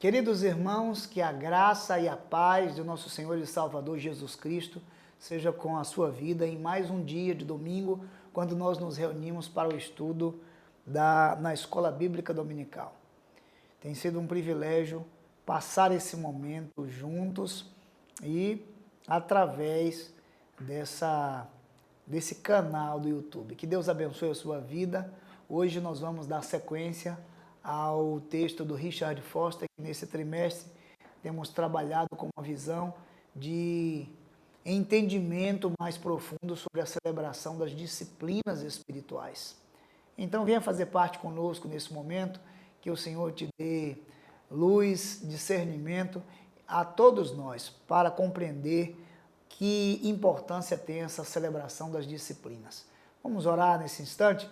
Queridos irmãos, que a graça e a paz do nosso Senhor e Salvador Jesus Cristo seja com a sua vida em mais um dia de domingo, quando nós nos reunimos para o estudo na Escola Bíblica Dominical. Tem sido um privilégio passar esse momento juntos e através desse canal do YouTube. Que Deus abençoe a sua vida. Hoje nós vamos dar sequência ao texto do Richard Foster, que nesse trimestre temos trabalhado com uma visão de entendimento mais profundo sobre a celebração das disciplinas espirituais. Então venha fazer parte conosco nesse momento, que o Senhor te dê luz, discernimento a todos nós, para compreender que importância tem essa celebração das disciplinas. Vamos orar nesse instante?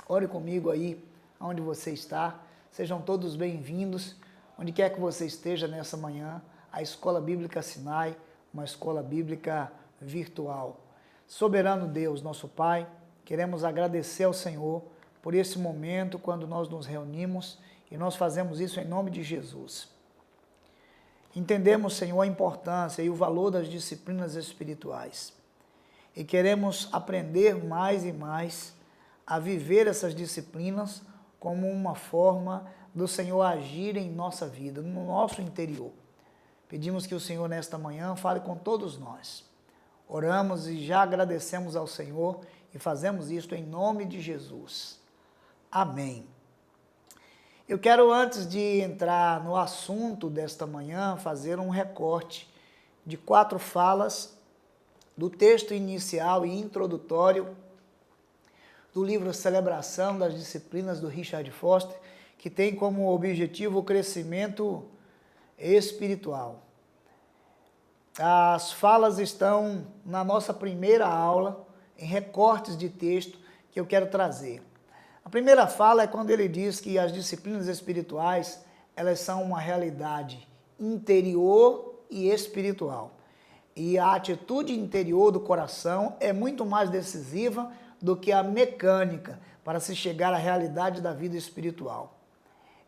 Ore comigo aí, onde você está. Sejam todos bem-vindos, onde quer que você esteja nessa manhã, a Escola Bíblica Sinai, uma escola bíblica virtual. Soberano Deus, nosso Pai, queremos agradecer ao Senhor por esse momento, quando nós nos reunimos, e nós fazemos isso em nome de Jesus. Entendemos, Senhor, a importância e o valor das disciplinas espirituais. E queremos aprender mais e mais a viver essas disciplinas como uma forma do Senhor agir em nossa vida, no nosso interior. Pedimos que o Senhor, nesta manhã, fale com todos nós. Oramos e já agradecemos ao Senhor e fazemos isto em nome de Jesus. Amém. Eu quero, antes de entrar no assunto desta manhã, fazer um recorte de 4 falas do texto inicial e introdutório do livro Celebração das Disciplinas do Richard Foster, que tem como objetivo o crescimento espiritual. As falas estão na nossa primeira aula, em recortes de texto que eu quero trazer. A primeira fala é quando ele diz que as disciplinas espirituais, elas são uma realidade interior e espiritual. E a atitude interior do coração é muito mais decisiva do que a mecânica para se chegar à realidade da vida espiritual.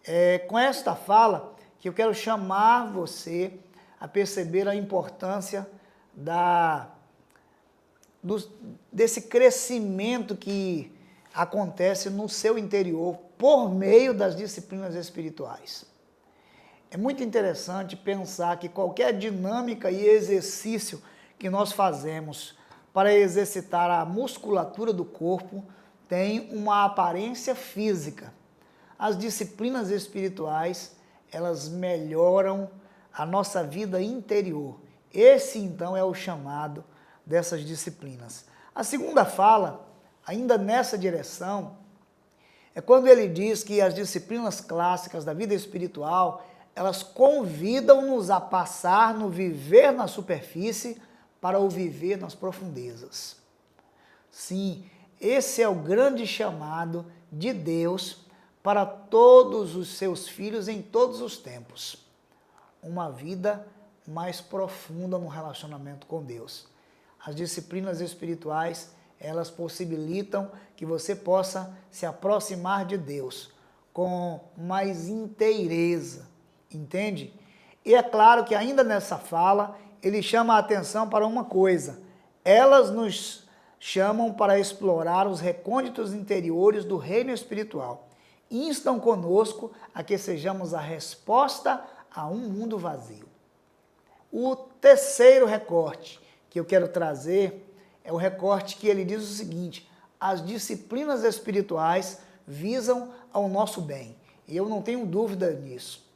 É com esta fala que eu quero chamar você a perceber a importância desse crescimento que acontece no seu interior por meio das disciplinas espirituais. É muito interessante pensar que qualquer dinâmica e exercício que nós fazemos para exercitar a musculatura do corpo tem uma aparência física. As disciplinas espirituais, elas melhoram a nossa vida interior. Esse, então, é o chamado dessas disciplinas. A segunda fala, ainda nessa direção, é quando ele diz que as disciplinas clássicas da vida espiritual, elas convidam-nos a passar no viver na superfície para o viver nas profundezas. Sim, esse é o grande chamado de Deus para todos os seus filhos em todos os tempos. Uma vida mais profunda no relacionamento com Deus. As disciplinas espirituais, elas possibilitam que você possa se aproximar de Deus com mais inteireza, entende? E é claro que ainda nessa fala, ele chama a atenção para uma coisa. Elas nos chamam para explorar os recônditos interiores do reino espiritual. Instam conosco a que sejamos a resposta a um mundo vazio. O terceiro recorte que eu quero trazer é o recorte que ele diz o seguinte: as disciplinas espirituais visam ao nosso bem. E eu não tenho dúvida nisso.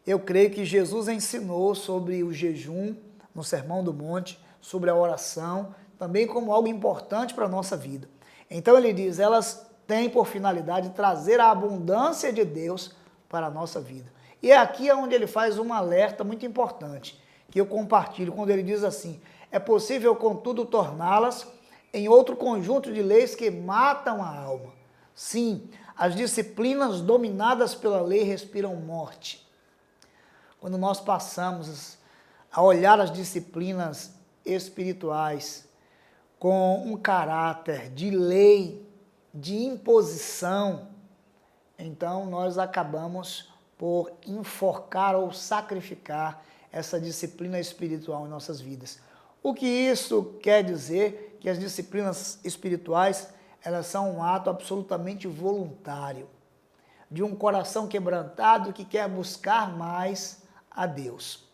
Eu creio que Jesus ensinou sobre o jejum no Sermão do Monte, sobre a oração, também como algo importante para a nossa vida. Então ele diz, elas têm por finalidade trazer a abundância de Deus para a nossa vida. E é aqui onde ele faz um alerta muito importante, que eu compartilho, quando ele diz assim: é possível, contudo, torná-las em outro conjunto de leis que matam a alma. Sim, as disciplinas dominadas pela lei respiram morte. Quando nós passamos a olhar as disciplinas espirituais com um caráter de lei, de imposição, então nós acabamos por enforcar ou sacrificar essa disciplina espiritual em nossas vidas. O que isso quer dizer? Que as disciplinas espirituais, elas são um ato absolutamente voluntário, de um coração quebrantado que quer buscar mais a Deus.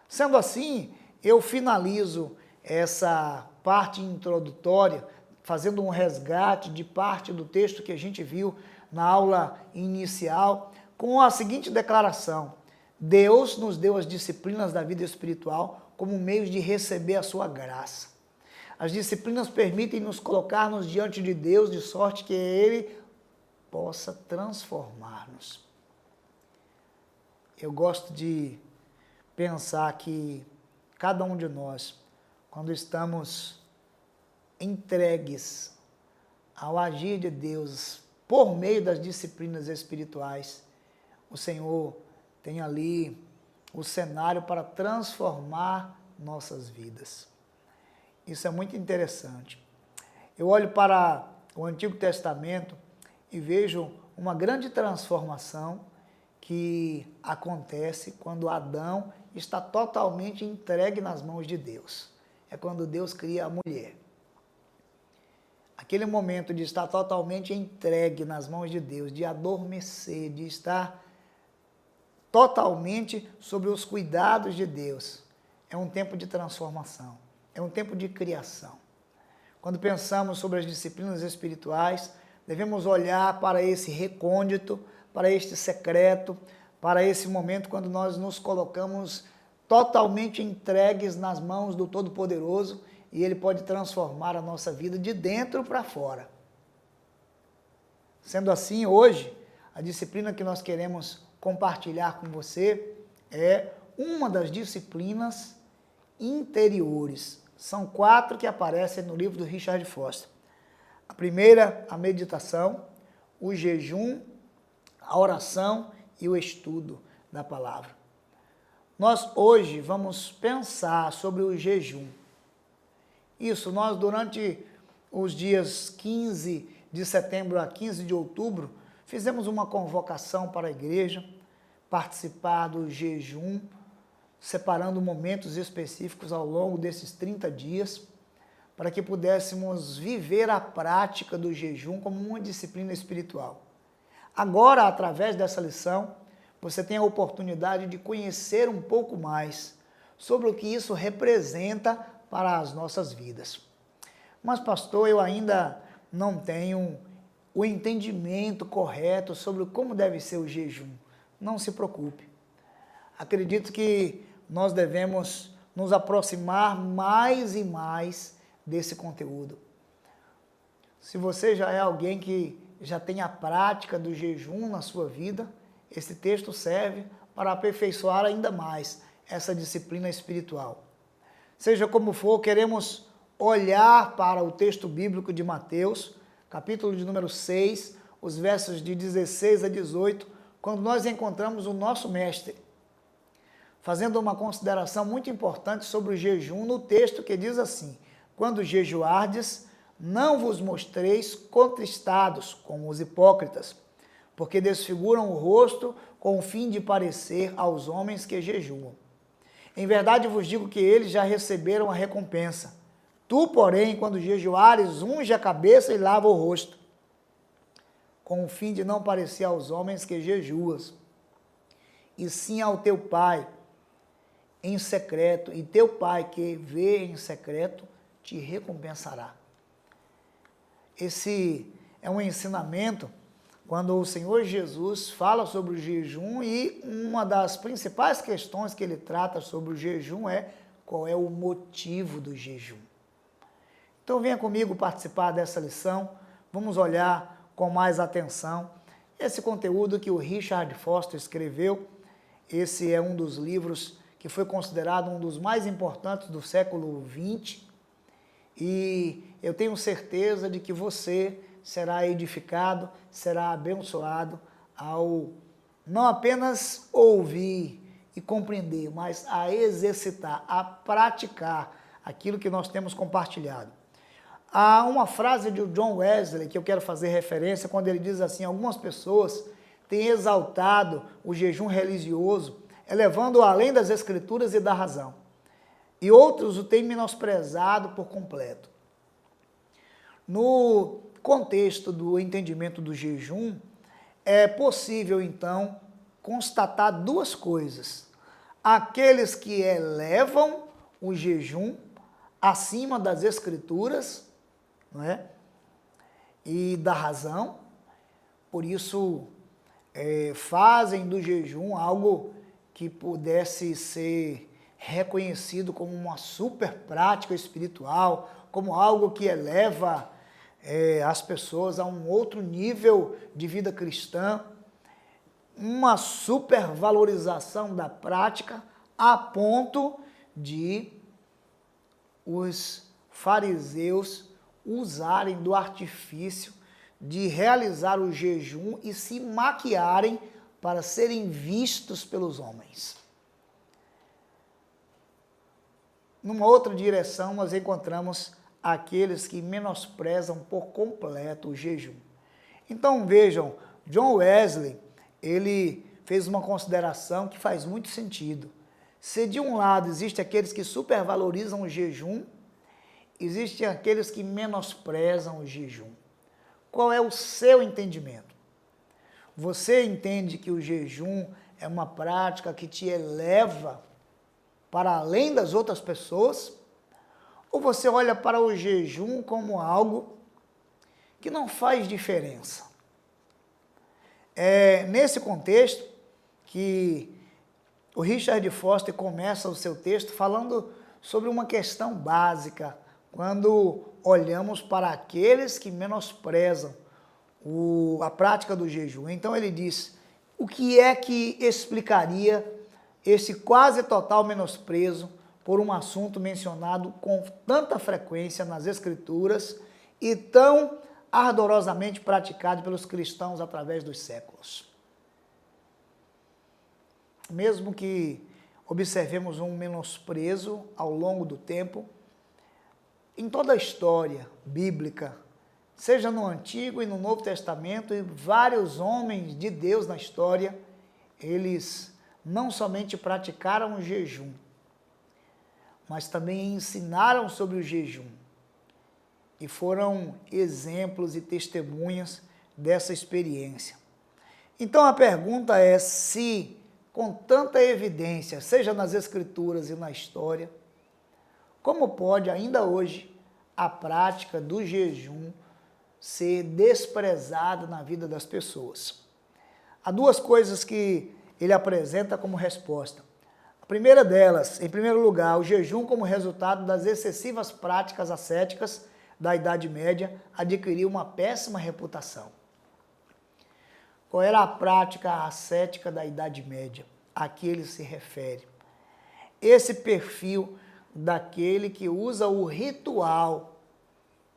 Sendo assim, eu finalizo essa parte introdutória, fazendo um resgate de parte do texto que a gente viu na aula inicial, com a seguinte declaração: Deus nos deu as disciplinas da vida espiritual como meios de receber a sua graça. As disciplinas permitem nos colocar-nos diante de Deus de sorte que Ele possa transformar-nos. Eu gosto de pensar que cada um de nós, quando estamos entregues ao agir de Deus por meio das disciplinas espirituais, o Senhor tem ali o cenário para transformar nossas vidas. Isso é muito interessante. Eu olho para o Antigo Testamento e vejo uma grande transformação que acontece quando Adão está totalmente entregue nas mãos de Deus. É quando Deus cria a mulher. Aquele momento de estar totalmente entregue nas mãos de Deus, de adormecer, de estar totalmente sob os cuidados de Deus, é um tempo de transformação, é um tempo de criação. Quando pensamos sobre as disciplinas espirituais, devemos olhar para esse recôndito, para este secreto, para esse momento quando nós nos colocamos totalmente entregues nas mãos do Todo-Poderoso e Ele pode transformar a nossa vida de dentro para fora. Sendo assim, hoje, a disciplina que nós queremos compartilhar com você é uma das disciplinas interiores. São 4 que aparecem no livro do Richard Foster. A primeira, a meditação, o jejum, a oração e o estudo da palavra. Nós hoje vamos pensar sobre o jejum. Isso, nós durante os dias 15 de setembro a 15 de outubro, fizemos uma convocação para a igreja, participar do jejum, separando momentos específicos ao longo desses 30 dias, para que pudéssemos viver a prática do jejum como uma disciplina espiritual. Agora, através dessa lição, você tem a oportunidade de conhecer um pouco mais sobre o que isso representa para as nossas vidas. Mas, pastor, eu ainda não tenho o entendimento correto sobre como deve ser o jejum. Não se preocupe. Acredito que nós devemos nos aproximar mais e mais desse conteúdo. Se você já é alguém que já tem a prática do jejum na sua vida, esse texto serve para aperfeiçoar ainda mais essa disciplina espiritual. Seja como for, queremos olhar para o texto bíblico de Mateus, capítulo de número 6, os versos de 16 a 18, quando nós encontramos o nosso mestre, fazendo uma consideração muito importante sobre o jejum no texto que diz assim: quando jejuardes, não vos mostreis contristados como os hipócritas, porque desfiguram o rosto com o fim de parecer aos homens que jejuam. Em verdade vos digo que eles já receberam a recompensa. Tu, porém, quando jejuares, unge a cabeça e lava o rosto, com o fim de não parecer aos homens que jejuas, e sim ao teu Pai em secreto, e teu Pai que vê em secreto te recompensará. Esse é um ensinamento quando o Senhor Jesus fala sobre o jejum, e uma das principais questões que ele trata sobre o jejum é qual é o motivo do jejum. Então venha comigo participar dessa lição, vamos olhar com mais atenção esse conteúdo que o Richard Foster escreveu. Esse é um dos livros que foi considerado um dos mais importantes do século XX, e eu tenho certeza de que você será edificado, será abençoado ao não apenas ouvir e compreender, mas a exercitar, a praticar aquilo que nós temos compartilhado. Há uma frase de John Wesley que eu quero fazer referência quando ele diz assim: algumas pessoas têm exaltado o jejum religioso, elevando-o além das escrituras e da razão. E outros o têm menosprezado por completo. No contexto do entendimento do jejum, é possível, então, constatar duas coisas. Aqueles que elevam o jejum acima das escrituras, não é? E da razão, por isso fazem do jejum algo que pudesse ser reconhecido como uma super prática espiritual, como algo que eleva as pessoas a um outro nível de vida cristã, uma supervalorização da prática a ponto de os fariseus usarem do artifício de realizar o jejum e se maquiarem para serem vistos pelos homens. Numa outra direção, nós encontramos aqueles que menosprezam por completo o jejum. Então vejam, John Wesley, ele fez uma consideração que faz muito sentido. Se de um lado existem aqueles que supervalorizam o jejum, existem aqueles que menosprezam o jejum. Qual é o seu entendimento? Você entende que o jejum é uma prática que te eleva para além das outras pessoas? Ou você olha para o jejum como algo que não faz diferença? É nesse contexto que o Richard Foster começa o seu texto falando sobre uma questão básica, quando olhamos para aqueles que menosprezam a prática do jejum. Então ele diz, o que é que explicaria esse quase total menosprezo por um assunto mencionado com tanta frequência nas Escrituras e tão ardorosamente praticado pelos cristãos através dos séculos? Mesmo que observemos um menosprezo ao longo do tempo, em toda a história bíblica, seja no Antigo e no Novo Testamento, e vários homens de Deus na história, eles não somente praticaram o jejum, mas também ensinaram sobre o jejum. E foram exemplos e testemunhas dessa experiência. Então a pergunta é se, com tanta evidência, seja nas Escrituras e na história, como pode ainda hoje a prática do jejum ser desprezada na vida das pessoas? Há duas coisas que ele apresenta como resposta. A primeira delas, em primeiro lugar, o jejum como resultado das excessivas práticas ascéticas da Idade Média adquiriu uma péssima reputação. Qual era a prática ascética da Idade Média? A que ele se refere. Esse perfil daquele que usa o ritual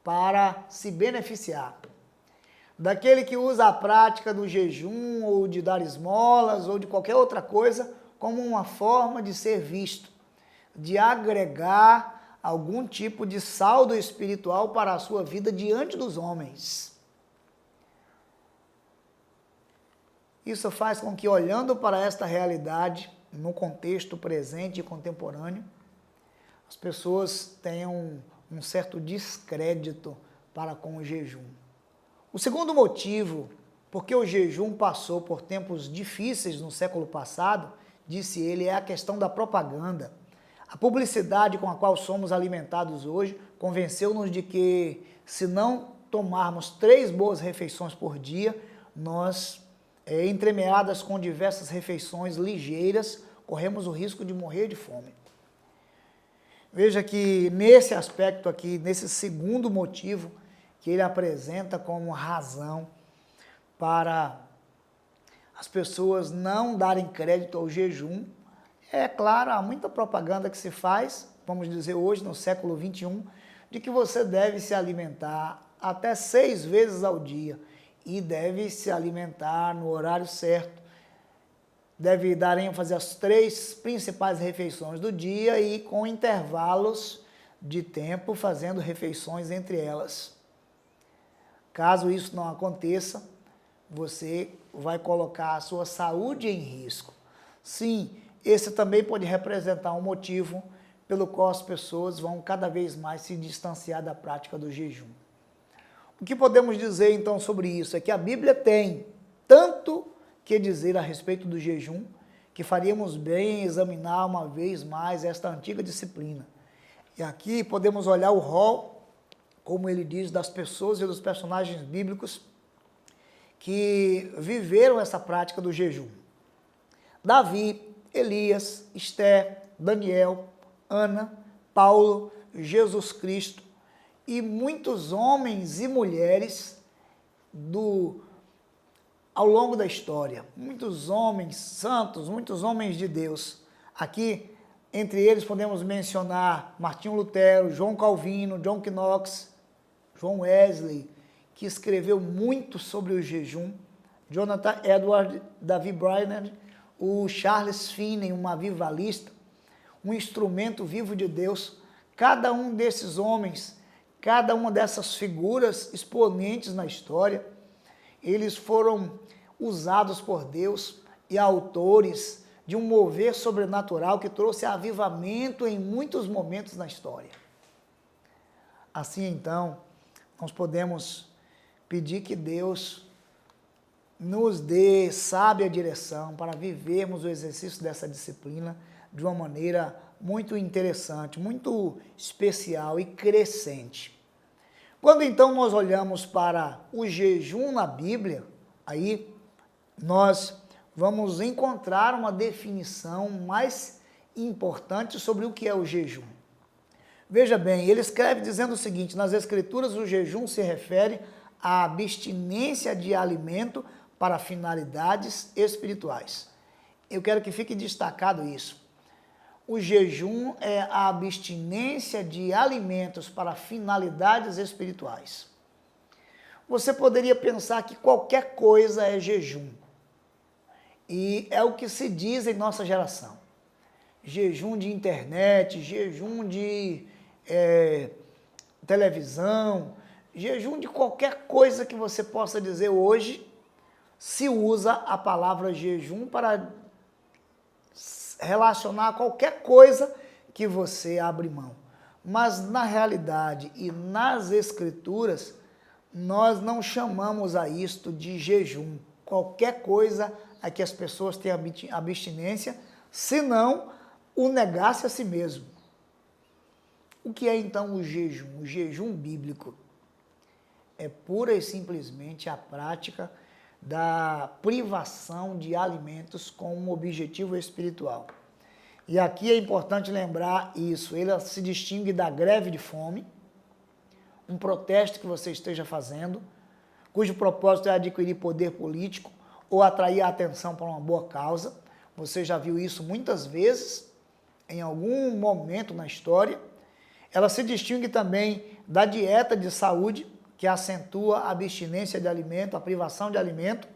para se beneficiar. Daquele que usa a prática do jejum ou de dar esmolas ou de qualquer outra coisa como uma forma de ser visto, de agregar algum tipo de saldo espiritual para a sua vida diante dos homens. Isso faz com que, olhando para esta realidade, no contexto presente e contemporâneo, as pessoas tenham um certo descrédito para com o jejum. O segundo motivo, porque o jejum passou por tempos difíceis no século passado, disse ele, é a questão da propaganda. A publicidade com a qual somos alimentados hoje convenceu-nos de que, se não tomarmos 3 boas refeições por dia, nós, entremeadas com diversas refeições ligeiras, corremos o risco de morrer de fome. Veja que nesse aspecto aqui, nesse segundo motivo que ele apresenta como razão para as pessoas não darem crédito ao jejum, é claro, há muita propaganda que se faz, vamos dizer hoje, no século XXI, de que você deve se alimentar até 6 vezes ao dia e deve se alimentar no horário certo. Deve dar ênfase às 3 principais refeições do dia e com intervalos de tempo fazendo refeições entre elas. Caso isso não aconteça, você vai colocar a sua saúde em risco. Sim, esse também pode representar um motivo pelo qual as pessoas vão cada vez mais se distanciar da prática do jejum. O que podemos dizer então sobre isso é que a Bíblia tem tanto que dizer a respeito do jejum, que faríamos bem em examinar uma vez mais esta antiga disciplina. E aqui podemos olhar o rol, como ele diz, das pessoas e dos personagens bíblicos que viveram essa prática do jejum. Davi, Elias, Esther, Daniel, Ana, Paulo, Jesus Cristo e muitos homens e mulheres ao longo da história. Muitos homens santos, muitos homens de Deus. Aqui, entre eles, podemos mencionar Martinho Lutero, João Calvino, John Knox, João Wesley, que escreveu muito sobre o jejum, Jonathan Edwards, David Brainerd, o Charles Finney, um avivalista, um instrumento vivo de Deus. Cada um desses homens, cada uma dessas figuras exponentes na história, eles foram usados por Deus e autores de um mover sobrenatural que trouxe avivamento em muitos momentos na história. Assim, então, nós podemos pedir que Deus nos dê sábia direção para vivermos o exercício dessa disciplina de uma maneira muito interessante, muito especial e crescente. Quando então nós olhamos para o jejum na Bíblia, aí nós vamos encontrar uma definição mais importante sobre o que é o jejum. Veja bem, ele escreve dizendo o seguinte: nas Escrituras o jejum se refere à abstinência de alimento para finalidades espirituais. Eu quero que fique destacado isso. O jejum é a abstinência de alimentos para finalidades espirituais. Você poderia pensar que qualquer coisa é jejum. E é o que se diz em nossa geração. Jejum de internet, jejum de televisão, jejum de qualquer coisa que você possa dizer hoje, se usa a palavra jejum para relacionar a qualquer coisa que você abre mão. Mas na realidade e nas Escrituras, nós não chamamos a isto de jejum. Qualquer coisa a que as pessoas têm abstinência, senão o negasse a si mesmo. O que é então o jejum? O jejum bíblico é pura e simplesmente a prática da privação de alimentos com um objetivo espiritual. E aqui é importante lembrar isso, ele se distingue da greve de fome, um protesto que você esteja fazendo, cujo propósito é adquirir poder político ou atrair a atenção para uma boa causa. Você já viu isso muitas vezes, em algum momento na história. Ela se distingue também da dieta de saúde, que acentua a abstinência de alimento, a privação de alimento,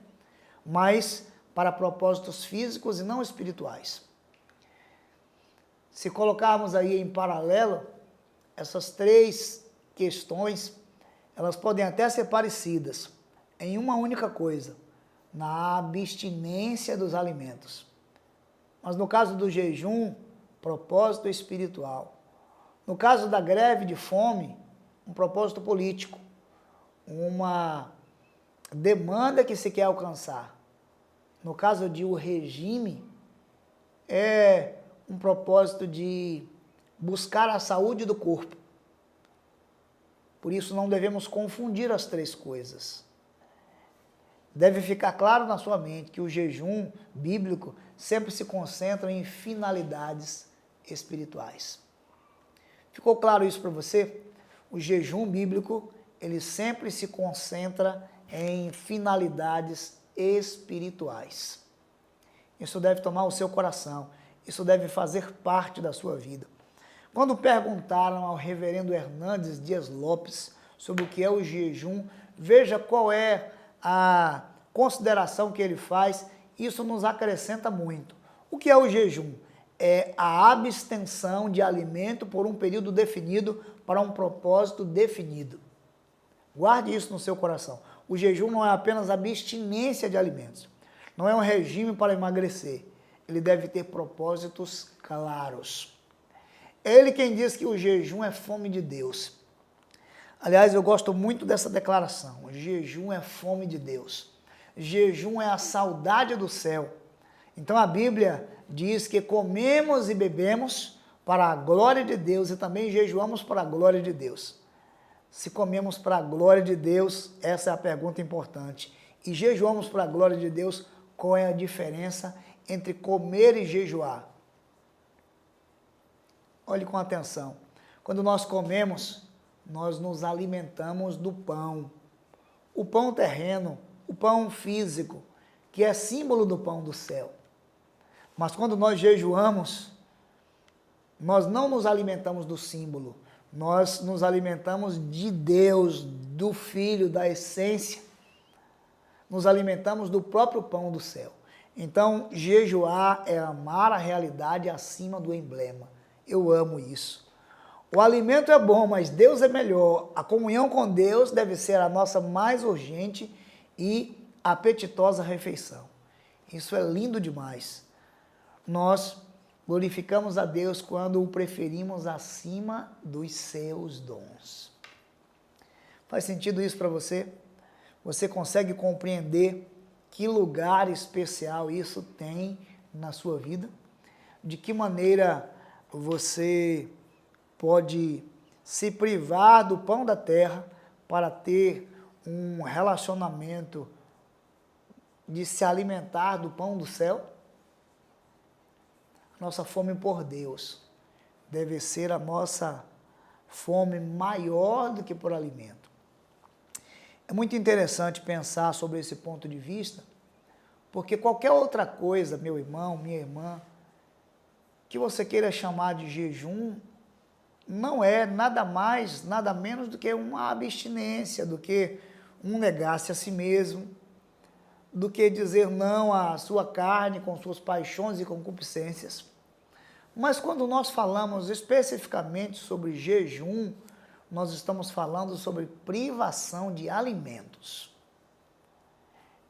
mas para propósitos físicos e não espirituais. Se colocarmos aí em paralelo, essas três questões, elas podem até ser parecidas em uma única coisa, na abstinência dos alimentos. Mas no caso do jejum, propósito espiritual. No caso da greve de fome, um propósito político, uma demanda que se quer alcançar. No caso de o regime, é um propósito de buscar a saúde do corpo. Por isso não devemos confundir as três coisas. Deve ficar claro na sua mente que o jejum bíblico sempre se concentra em finalidades espirituais. Ficou claro isso para você? O jejum bíblico, ele sempre se concentra em finalidades espirituais. Isso deve tomar o seu coração, isso deve fazer parte da sua vida. Quando perguntaram ao reverendo Hernandes Dias Lopes sobre o que é o jejum, veja qual é a consideração que ele faz, isso nos acrescenta muito. O que é o jejum? É a abstenção de alimento por um período definido para um propósito definido. Guarde isso no seu coração. O jejum não é apenas abstinência de alimentos. Não é um regime para emagrecer. Ele deve ter propósitos claros. É ele quem diz que o jejum é fome de Deus. Aliás, eu gosto muito dessa declaração. O jejum é fome de Deus. Jejum é a saudade do céu. Então a Bíblia diz que comemos e bebemos para a glória de Deus e também jejuamos para a glória de Deus. Se comemos para a glória de Deus, essa é a pergunta importante. E jejuamos para a glória de Deus, qual é a diferença entre comer e jejuar? Olhe com atenção. Quando nós comemos, nós nos alimentamos do pão. O pão terreno, o pão físico, que é símbolo do pão do céu. Mas quando nós jejuamos, nós não nos alimentamos do símbolo, nós nos alimentamos de Deus, do Filho, da essência. Nos alimentamos do próprio pão do céu. Então, jejuar é amar a realidade acima do emblema. Eu amo isso. O alimento é bom, mas Deus é melhor. A comunhão com Deus deve ser a nossa mais urgente e apetitosa refeição. Isso é lindo demais. Nós glorificamos a Deus quando o preferimos acima dos seus dons. Faz sentido isso para você? Você consegue compreender que lugar especial isso tem na sua vida? De que maneira você pode se privar do pão da terra para ter um relacionamento de se alimentar do pão do céu? Nossa fome por Deus deve ser a nossa fome maior do que por alimento. É muito interessante pensar sobre esse ponto de vista, porque qualquer outra coisa, meu irmão, minha irmã, que você queira chamar de jejum, não é nada mais, nada menos do que uma abstinência, do que um negar-se a si mesmo, do que dizer não à sua carne com suas paixões e concupiscências. Mas quando nós falamos especificamente sobre jejum, nós estamos falando sobre privação de alimentos.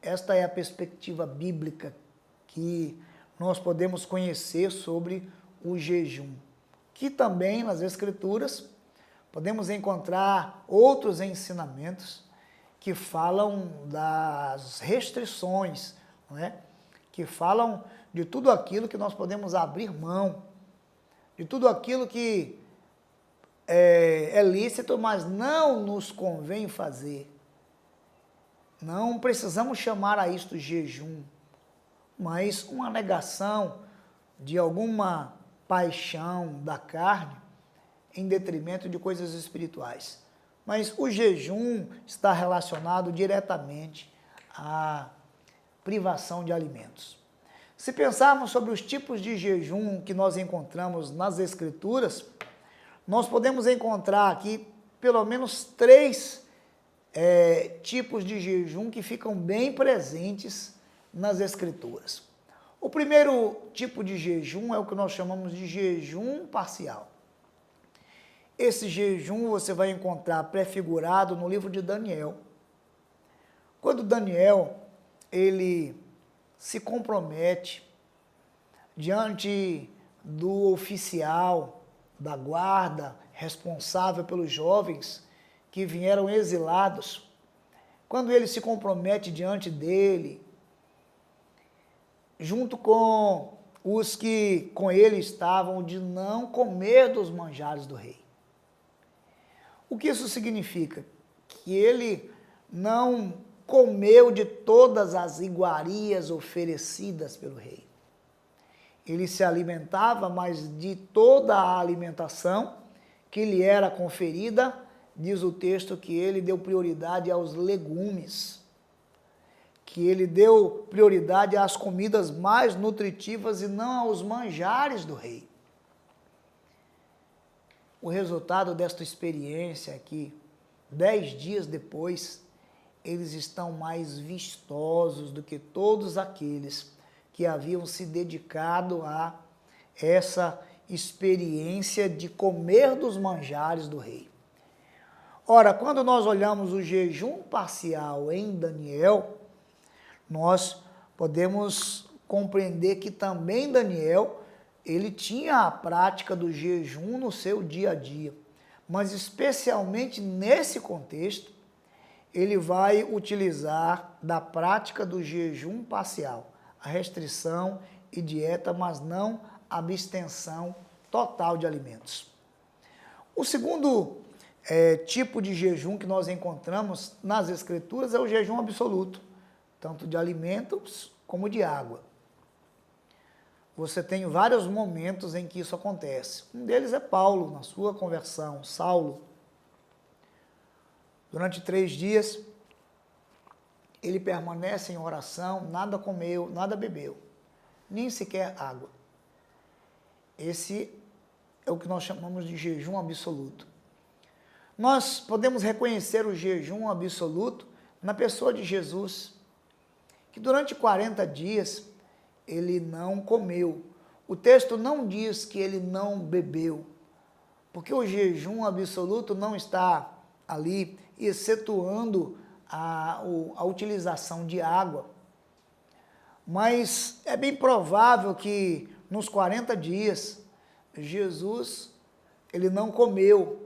Esta é a perspectiva bíblica que nós podemos conhecer sobre o jejum, que também nas Escrituras podemos encontrar outros ensinamentos que falam das restrições, não é? Que falam de tudo aquilo que nós podemos abrir mão, de tudo aquilo que é lícito, mas não nos convém fazer. Não precisamos chamar a isto jejum, mas uma negação de alguma paixão da carne em detrimento de coisas espirituais. Mas o jejum está relacionado diretamente à privação de alimentos. Se pensarmos sobre os tipos de jejum que nós encontramos nas Escrituras, nós podemos encontrar aqui pelo menos 3 tipos de jejum que ficam bem presentes nas Escrituras. O primeiro tipo de jejum é o que nós chamamos de jejum parcial. Esse jejum você vai encontrar prefigurado no livro de Daniel. Quando Daniel, ele se compromete diante do oficial da guarda responsável pelos jovens que vieram exilados, quando ele se compromete diante dele, junto com os que com ele estavam, de não comer dos manjares do rei. O que isso significa? Que ele não comeu de todas as iguarias oferecidas pelo rei. Ele se alimentava, mas de toda a alimentação que lhe era conferida, diz o texto que ele deu prioridade aos legumes, que ele deu prioridade às comidas mais nutritivas e não aos manjares do rei. O resultado desta experiência é que, 10 dias depois, eles estão mais vistosos do que todos aqueles que haviam se dedicado a essa experiência de comer dos manjares do rei. Ora, quando nós olhamos o jejum parcial em Daniel, nós podemos compreender que também Daniel, ele tinha a prática do jejum no seu dia a dia, mas especialmente nesse contexto, ele vai utilizar da prática do jejum parcial, a restrição e dieta, mas não a abstenção total de alimentos. O segundo tipo de jejum que nós encontramos nas Escrituras é o jejum absoluto, tanto de alimentos como de água. Você tem vários momentos em que isso acontece. Um deles é Paulo, na sua conversão, Saulo. Durante 3 dias, ele permanece em oração, nada comeu, nada bebeu, nem sequer água. Esse é o que nós chamamos de jejum absoluto. Nós podemos reconhecer o jejum absoluto na pessoa de Jesus, que durante 40 dias ele não comeu. O texto não diz que ele não bebeu, porque o jejum absoluto não está ali excetuando a utilização de água. Mas é bem provável que nos 40 dias Jesus ele não comeu,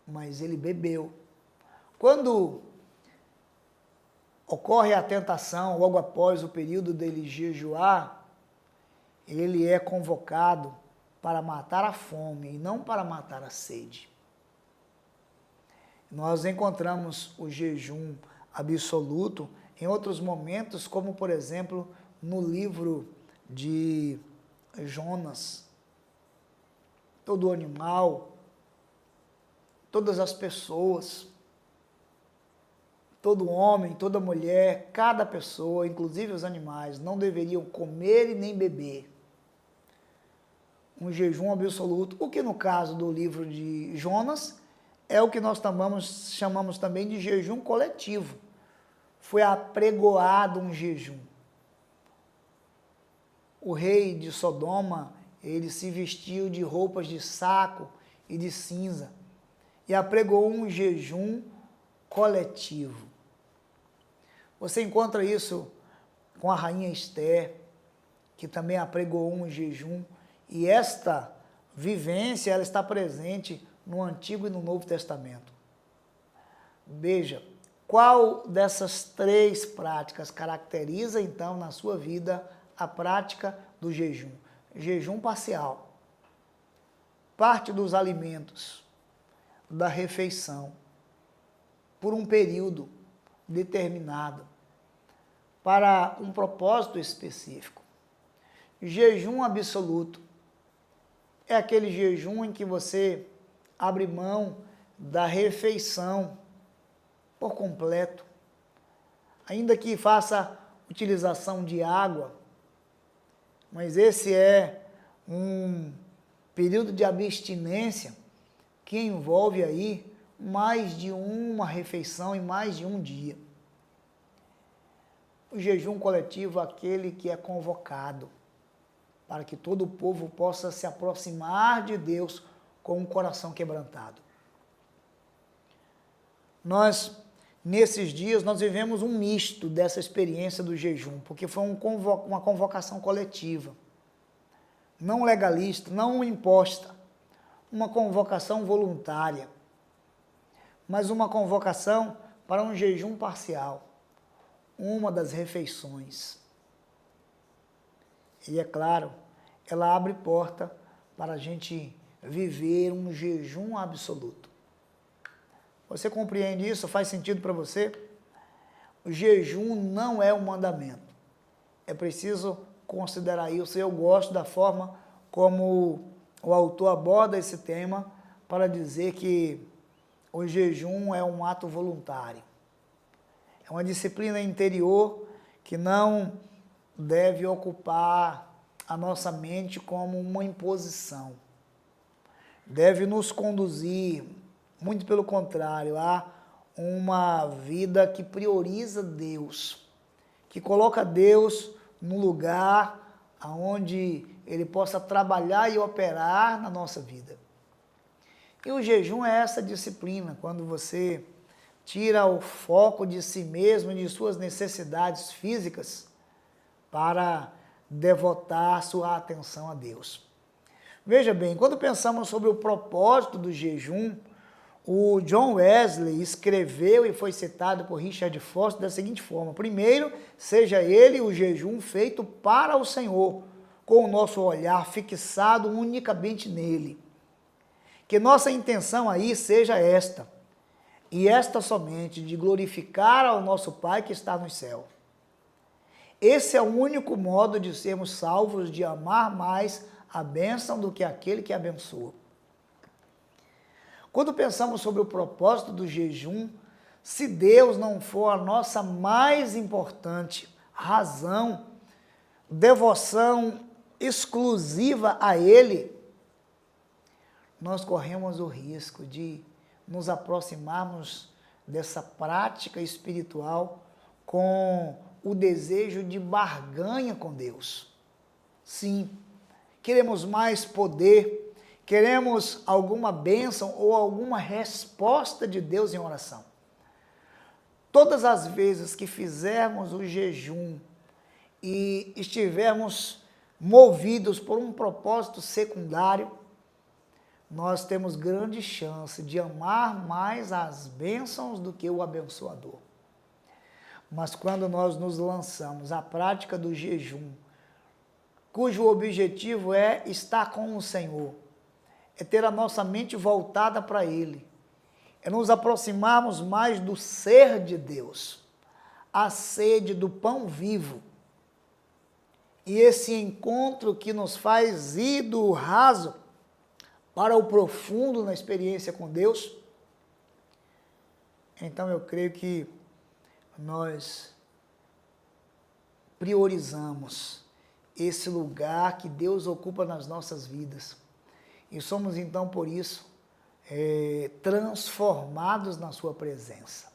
mas ele bebeu. Quando ocorre a tentação, logo após o período dele jejuar, ele é convocado para matar a fome e não para matar a sede. Nós encontramos o jejum absoluto em outros momentos, como por exemplo no livro de Jonas. Todo animal, todas as pessoas, todo homem, toda mulher, cada pessoa, inclusive os animais, não deveriam comer e nem beber. Um jejum absoluto, o que no caso do livro de Jonas é o que nós chamamos também de jejum coletivo. Foi apregoado um jejum. O rei de Sodoma, ele se vestiu de roupas de saco e de cinza e apregoou um jejum coletivo. Você encontra isso com a rainha Esther, que também apregoou um jejum, e esta vivência ela está presente no Antigo e no Novo Testamento. Veja, qual dessas 3 práticas caracteriza então na sua vida a prática do jejum? Jejum parcial, parte dos alimentos da refeição por um período determinado para um propósito específico. Jejum absoluto é aquele jejum em que você abre mão da refeição por completo, ainda que faça utilização de água, mas esse é um período de abstinência que envolve aí mais de uma refeição e mais de um dia. O jejum coletivo é aquele que é convocado para que todo o povo possa se aproximar de Deus com um coração quebrantado. Nesses dias, nós vivemos um misto dessa experiência do jejum, porque foi uma convocação coletiva, não legalista, não imposta, uma convocação voluntária, mas uma convocação para um jejum parcial, uma das refeições. E é claro, ela abre porta para a gente viver um jejum absoluto. Você compreende isso? Faz sentido para você? O jejum não é um mandamento. É preciso considerar isso. Eu gosto da forma como o autor aborda esse tema para dizer que o jejum é um ato voluntário. É uma disciplina interior que não deve ocupar a nossa mente como uma imposição. Deve nos conduzir, muito pelo contrário, a uma vida que prioriza Deus, que coloca Deus no lugar onde Ele possa trabalhar e operar na nossa vida. E o jejum é essa disciplina, quando você tira o foco de si mesmo e de suas necessidades físicas para devotar sua atenção a Deus. Veja bem, quando pensamos sobre o propósito do jejum, o John Wesley escreveu e foi citado por Richard Foster da seguinte forma: primeiro, seja ele o jejum feito para o Senhor, com o nosso olhar fixado unicamente nele. Que nossa intenção aí seja esta, e esta somente, de glorificar ao nosso Pai que está no céu. Esse é o único modo de sermos salvos, de amar mais a bênção do que aquele que abençoa. Quando pensamos sobre o propósito do jejum, se Deus não for a nossa mais importante razão, devoção exclusiva a Ele, nós corremos o risco de nos aproximarmos dessa prática espiritual com o desejo de barganha com Deus. Sim, queremos mais poder, queremos alguma bênção ou alguma resposta de Deus em oração. Todas as vezes que fizermos o jejum e estivermos movidos por um propósito secundário, nós temos grande chance de amar mais as bênçãos do que o abençoador. Mas quando nós nos lançamos à prática do jejum, cujo objetivo é estar com o Senhor, é ter a nossa mente voltada para Ele, é nos aproximarmos mais do ser de Deus, a sede do pão vivo, e esse encontro que nos faz ir do raso para o profundo na experiência com Deus, então eu creio que nós priorizamos esse lugar que Deus ocupa nas nossas vidas. E somos então, por isso, transformados na sua presença.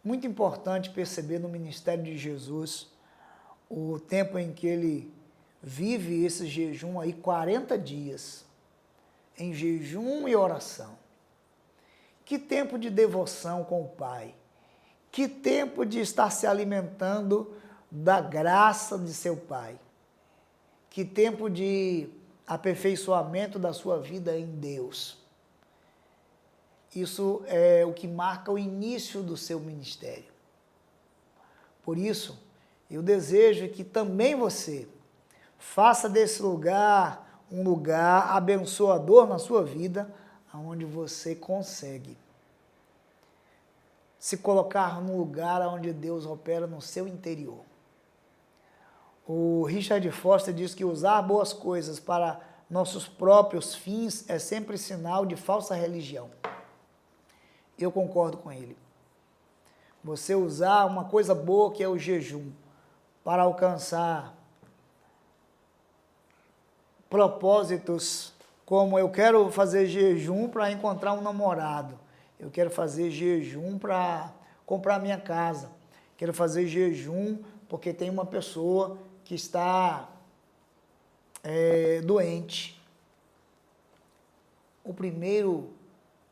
Muito importante perceber no ministério de Jesus o tempo em que ele vive esse jejum aí, 40 dias, em jejum e oração. Que tempo de devoção com o Pai. Que tempo de estar se alimentando da graça de seu Pai. Que tempo de aperfeiçoamento da sua vida em Deus. Isso é o que marca o início do seu ministério. Por isso, eu desejo que também você faça desse lugar um lugar abençoador na sua vida, onde você consegue se colocar num lugar onde Deus opera no seu interior. O Richard Foster diz que usar boas coisas para nossos próprios fins é sempre sinal de falsa religião. Eu concordo com ele. Você usar uma coisa boa que é o jejum para alcançar propósitos como eu quero fazer jejum para encontrar um namorado, eu quero fazer jejum para comprar minha casa, quero fazer jejum porque tem uma pessoa que está doente. O primeiro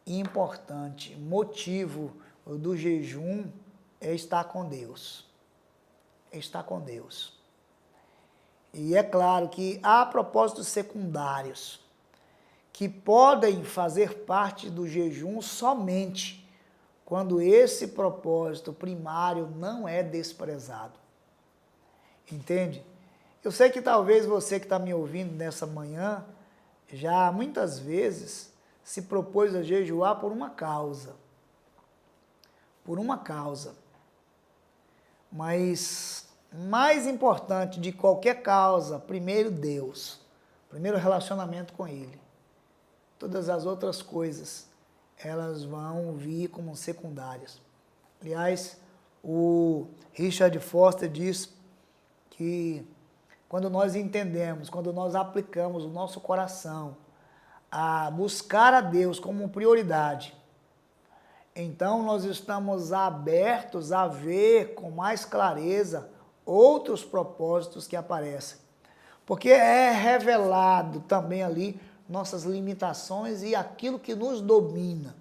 e importante motivo do jejum é estar com Deus. É estar com Deus. E é claro que há propósitos secundários que podem fazer parte do jejum somente quando esse propósito primário não é desprezado. Entende? Eu sei que talvez você que está me ouvindo nessa manhã já muitas vezes se propôs a jejuar por uma causa. Por uma causa. Mas mais importante de qualquer causa, primeiro Deus, primeiro relacionamento com Ele. Todas as outras coisas, elas vão vir como secundárias. Aliás, o Richard Foster diz que quando nós entendemos, quando nós aplicamos o nosso coração a buscar a Deus como prioridade, então nós estamos abertos a ver com mais clareza outros propósitos que aparecem. Porque é revelado também ali nossas limitações e aquilo que nos domina.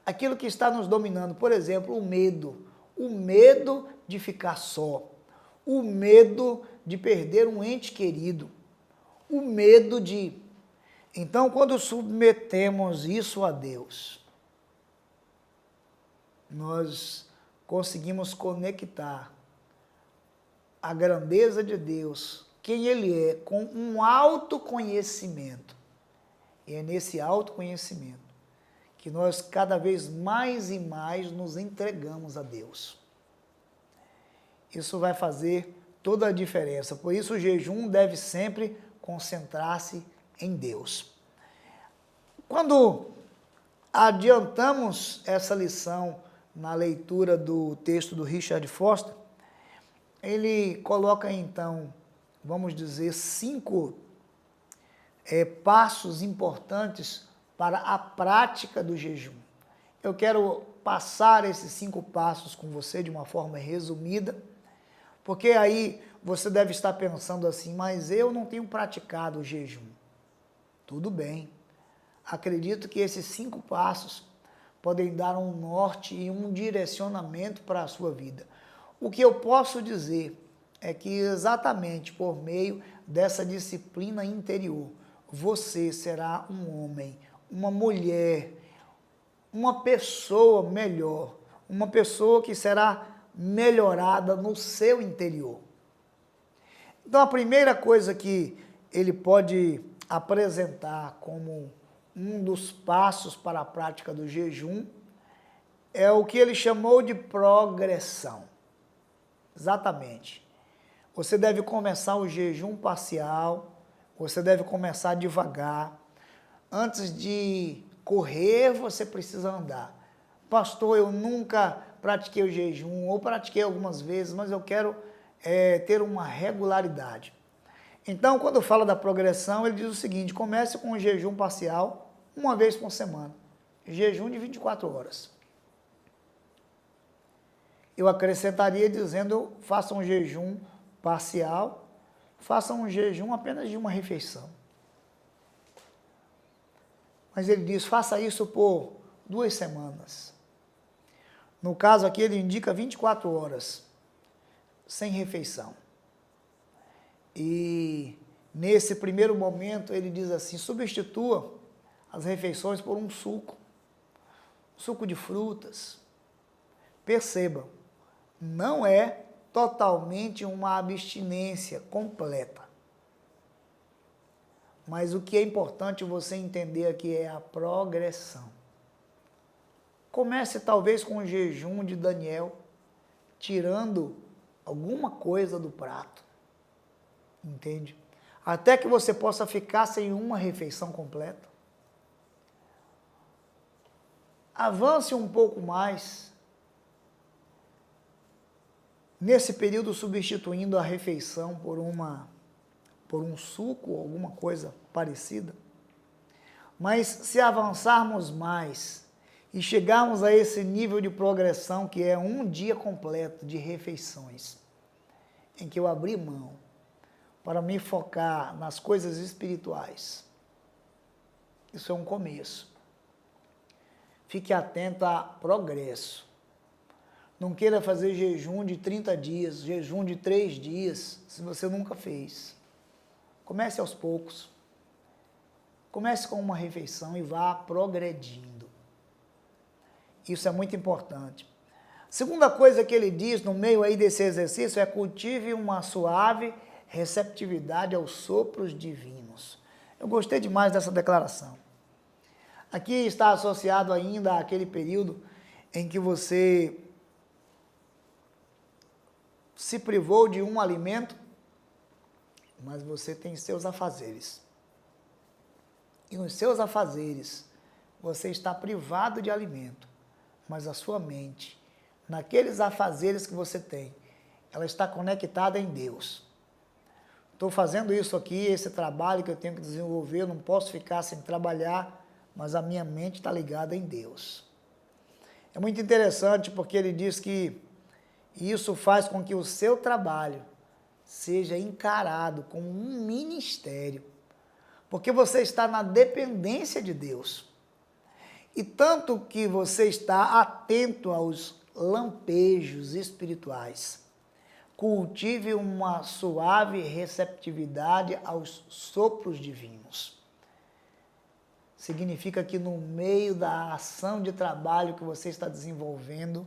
Aquilo que está nos dominando, por exemplo, o medo de ficar só, o medo de perder um ente querido, o medo de... Então, quando submetemos isso a Deus, nós conseguimos conectar a grandeza de Deus, quem Ele é, com um autoconhecimento. E é nesse autoconhecimento que nós cada vez mais e mais nos entregamos a Deus. Isso vai fazer toda a diferença. Por isso o jejum deve sempre concentrar-se em Deus. Quando adiantamos essa lição na leitura do texto do Richard Foster, ele coloca então, vamos dizer, 5 passos importantes para a prática do jejum. Eu quero passar esses 5 passos com você de uma forma resumida, porque aí você deve estar pensando assim, mas eu não tenho praticado o jejum. Tudo bem. Acredito que esses 5 passos podem dar um norte e um direcionamento para a sua vida. O que eu posso dizer é que exatamente por meio dessa disciplina interior, você será um homem, uma mulher, uma pessoa melhor, uma pessoa que será melhorada no seu interior. Então, a primeira coisa que ele pode apresentar como um dos passos para a prática do jejum é o que ele chamou de progressão. Exatamente. Você deve começar o jejum parcial, você deve começar devagar. Antes de correr, você precisa andar. Pastor, eu nunca pratiquei o jejum, ou pratiquei algumas vezes, mas eu quero ter uma regularidade. Então, quando fala da progressão, ele diz o seguinte, comece com o jejum parcial, uma vez por semana. Jejum de 24 horas. Eu acrescentaria dizendo, faça um jejum parcial, faça um jejum apenas de uma refeição. Mas ele diz, faça isso por 2 semanas. No caso aqui, ele indica 24 horas, sem refeição. E nesse primeiro momento, ele diz assim, substitua as refeições por um suco de frutas. Perceba, não é totalmente uma abstinência completa. Mas o que é importante você entender aqui é a progressão. Comece talvez com o jejum de Daniel, tirando alguma coisa do prato. Entende? Até que você possa ficar sem uma refeição completa. Avance um pouco mais. Nesse período, substituindo a refeição por um suco ou alguma coisa parecida. Mas se avançarmos mais e chegarmos a esse nível de progressão, que é um dia completo de refeições, em que eu abri mão para me focar nas coisas espirituais, isso é um começo. Fique atento a progresso. Não queira fazer jejum de 30 dias, jejum de 3 dias, se você nunca fez. Comece aos poucos. Comece com uma refeição e vá progredindo. Isso é muito importante. Segunda coisa que ele diz no meio aí desse exercício é cultive uma suave receptividade aos sopros divinos. Eu gostei demais dessa declaração. Aqui está associado ainda àquele período em que você se privou de um alimento, mas você tem seus afazeres. E nos seus afazeres, você está privado de alimento, mas a sua mente, naqueles afazeres que você tem, ela está conectada em Deus. Estou fazendo isso aqui, esse trabalho que eu tenho que desenvolver, eu não posso ficar sem trabalhar, mas a minha mente está ligada em Deus. É muito interessante porque ele diz que isso faz com que o seu trabalho seja encarado como um ministério. Porque você está na dependência de Deus. E tanto que você está atento aos lampejos espirituais. Cultive uma suave receptividade aos sopros divinos. Significa que no meio da ação de trabalho que você está desenvolvendo,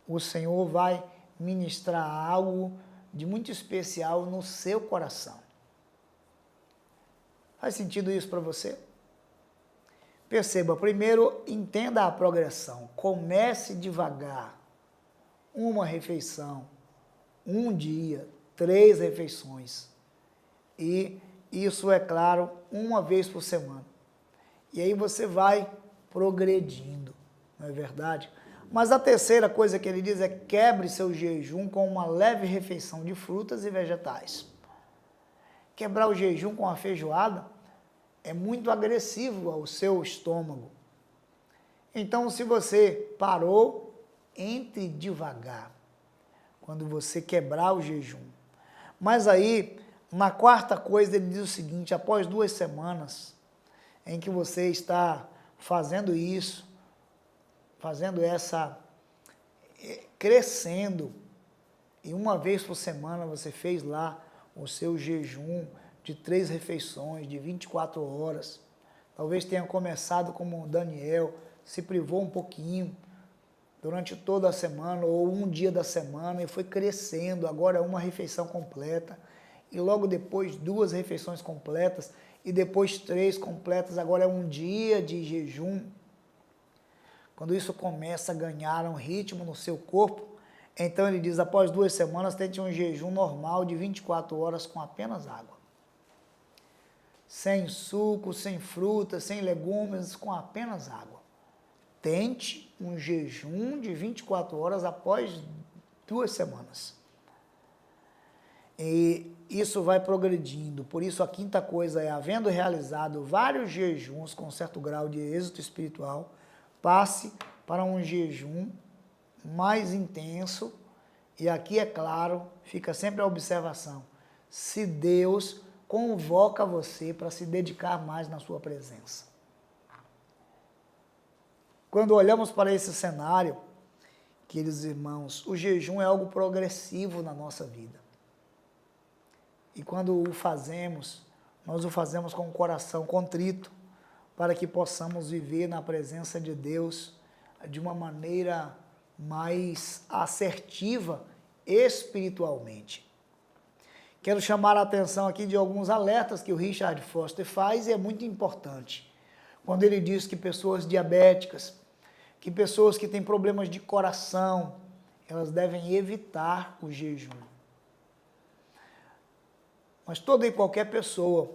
o Senhor vai ministrar algo de muito especial no seu coração. Faz sentido isso para você? Perceba, primeiro, entenda a progressão. Comece devagar. Uma refeição, um dia, 3 refeições. E isso, é claro, uma vez por semana. E aí você vai progredindo, não é verdade? Mas a terceira coisa que ele diz é: quebre seu jejum com uma leve refeição de frutas e vegetais. Quebrar o jejum com a feijoada é muito agressivo ao seu estômago. Então, se você parou, entre devagar quando você quebrar o jejum. Mas aí, na quarta coisa, ele diz o seguinte: após 2 semanas em que você está fazendo isso, crescendo, e uma vez por semana você fez lá o seu jejum de 3 refeições, de 24 horas, talvez tenha começado como Daniel, se privou um pouquinho durante toda a semana, ou um dia da semana, e foi crescendo, agora é uma refeição completa, e logo depois 2 refeições completas, e depois 3 completas, agora é um dia de jejum. Quando isso começa a ganhar um ritmo no seu corpo, então ele diz: após 2 semanas, tente um jejum normal de 24 horas com apenas água. Sem suco, sem frutas, sem legumes, com apenas água. Tente um jejum de 24 horas após 2 semanas. E isso vai progredindo. Por isso, a quinta coisa é: havendo realizado vários jejuns com certo grau de êxito espiritual, passe para um jejum mais intenso. E aqui, é claro, fica sempre a observação: se Deus convoca você para se dedicar mais na sua presença. Quando olhamos para esse cenário, queridos irmãos, o jejum é algo progressivo na nossa vida. E quando o fazemos, nós o fazemos com o coração contrito, para que possamos viver na presença de Deus de uma maneira mais assertiva espiritualmente. Quero chamar a atenção aqui de alguns alertas que o Richard Foster faz, e é muito importante. Quando ele diz que pessoas diabéticas, que pessoas que têm problemas de coração, elas devem evitar o jejum. Mas toda e qualquer pessoa,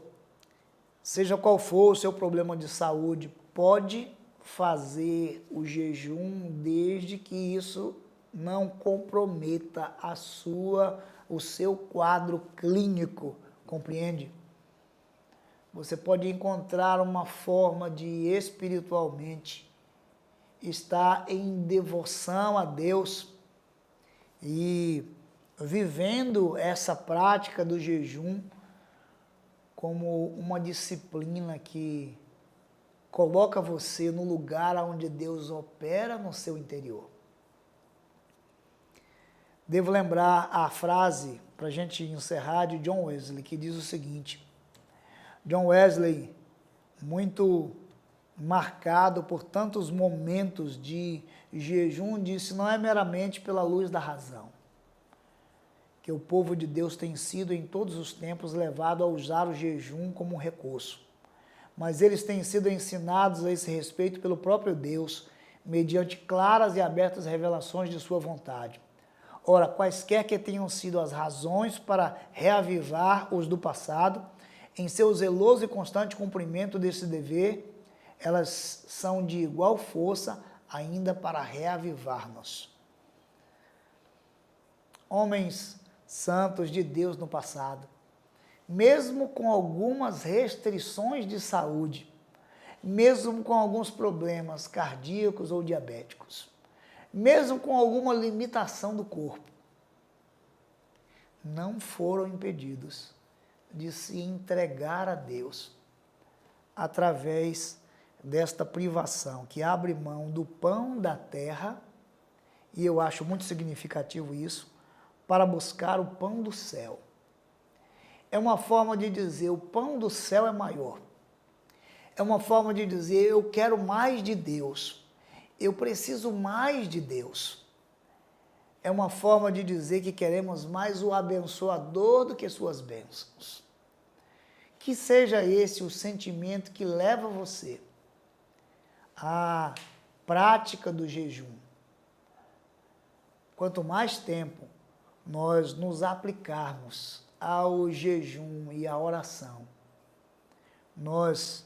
seja qual for o seu problema de saúde, pode fazer o jejum desde que isso não comprometa o seu quadro clínico, compreende? Você pode encontrar uma forma de espiritualmente estar em devoção a Deus e vivendo essa prática do jejum como uma disciplina que coloca você no lugar onde Deus opera no seu interior. Devo lembrar a frase, para a gente encerrar, de John Wesley, que diz o seguinte: John Wesley, muito marcado por tantos momentos de jejum, disse: não é meramente pela luz da razão que o povo de Deus tem sido em todos os tempos levado a usar o jejum como um recurso, mas eles têm sido ensinados a esse respeito pelo próprio Deus, mediante claras e abertas revelações de sua vontade. Ora, quaisquer que tenham sido as razões para reavivar os do passado, em seu zeloso e constante cumprimento desse dever, elas são de igual força ainda para reavivar-nos. Homens santos de Deus no passado, mesmo com algumas restrições de saúde, mesmo com alguns problemas cardíacos ou diabéticos, mesmo com alguma limitação do corpo, não foram impedidos de se entregar a Deus através desta privação, que abre mão do pão da terra, e eu acho muito significativo isso, para buscar o pão do céu. É uma forma de dizer, o pão do céu é maior. É uma forma de dizer, eu quero mais de Deus. Eu preciso mais de Deus. É uma forma de dizer que queremos mais o abençoador do que suas bênçãos. Que seja esse o sentimento que leva você à prática do jejum. Quanto mais tempo nós nos aplicarmos ao jejum e à oração, nós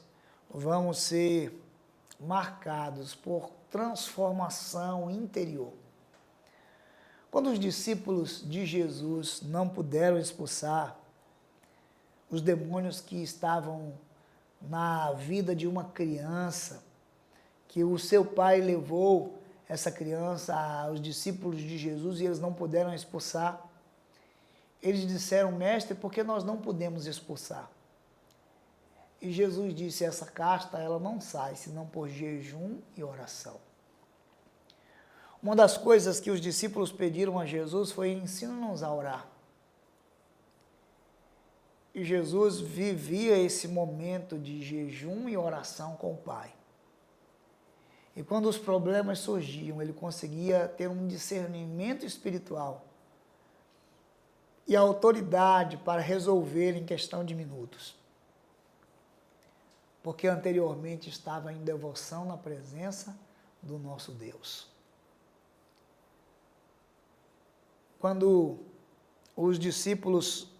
vamos ser marcados por transformação interior. Quando os discípulos de Jesus não puderam expulsar os demônios que estavam na vida de uma criança, que o seu pai levou essa criança aos discípulos de Jesus e eles não puderam expulsar, eles disseram, mestre, por que nós não podemos expulsar? E Jesus disse, essa casta ela não sai, senão por jejum e oração. Uma das coisas que os discípulos pediram a Jesus foi, ensina-nos a orar. E Jesus vivia esse momento de jejum e oração com o Pai. E quando os problemas surgiam, ele conseguia ter um discernimento espiritual e a autoridade para resolver em questão de minutos. Porque anteriormente estava em devoção na presença do nosso Deus. Quando os discípulos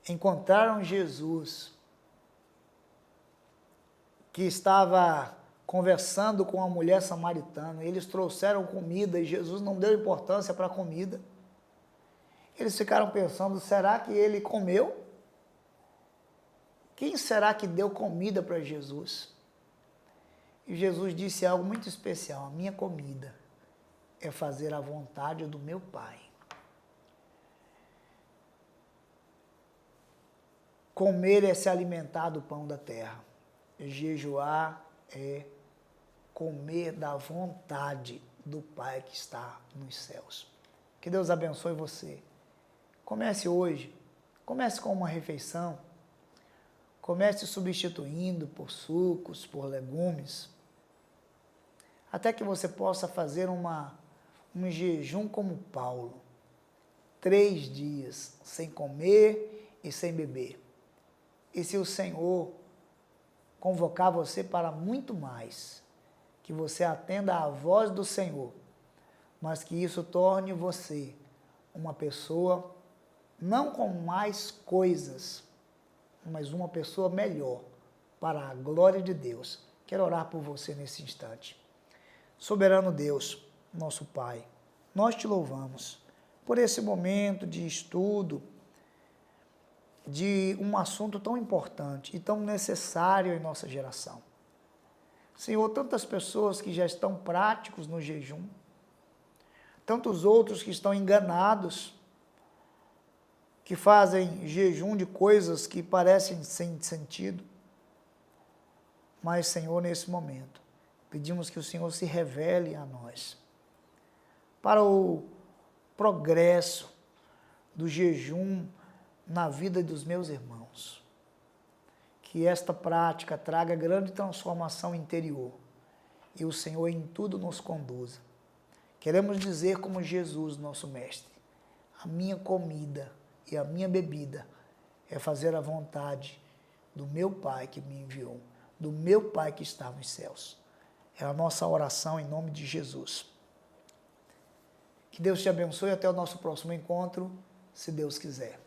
encontraram Jesus, que estava conversando com a mulher samaritana, eles trouxeram comida e Jesus não deu importância para a comida. Eles ficaram pensando, será que ele comeu? Quem será que deu comida para Jesus? E Jesus disse algo muito especial, a minha comida é fazer a vontade do meu Pai. Comer é se alimentar do pão da terra. Jejuar é comer da vontade do Pai que está nos céus. Que Deus abençoe você. Comece hoje. Comece com uma refeição. Comece substituindo por sucos, por legumes. Até que você possa fazer um jejum como Paulo. 3 dias sem comer e sem beber. E se o Senhor convocar você para muito mais, que você atenda à voz do Senhor, mas que isso torne você uma pessoa não com mais coisas, mas uma pessoa melhor para a glória de Deus. Quero orar por você nesse instante. Soberano Deus, nosso Pai, nós te louvamos por esse momento de estudo, de um assunto tão importante e tão necessário em nossa geração. Senhor, tantas pessoas que já estão práticos no jejum, tantos outros que estão enganados, que fazem jejum de coisas que parecem sem sentido. Mas, Senhor, nesse momento, pedimos que o Senhor se revele a nós, para o progresso do jejum na vida dos meus irmãos. Que esta prática traga grande transformação interior e o Senhor em tudo nos conduza. Queremos dizer como Jesus, nosso Mestre, a minha comida e a minha bebida é fazer a vontade do meu Pai que me enviou, do meu Pai que está nos céus. É a nossa oração em nome de Jesus. Que Deus te abençoe e até o nosso próximo encontro, se Deus quiser.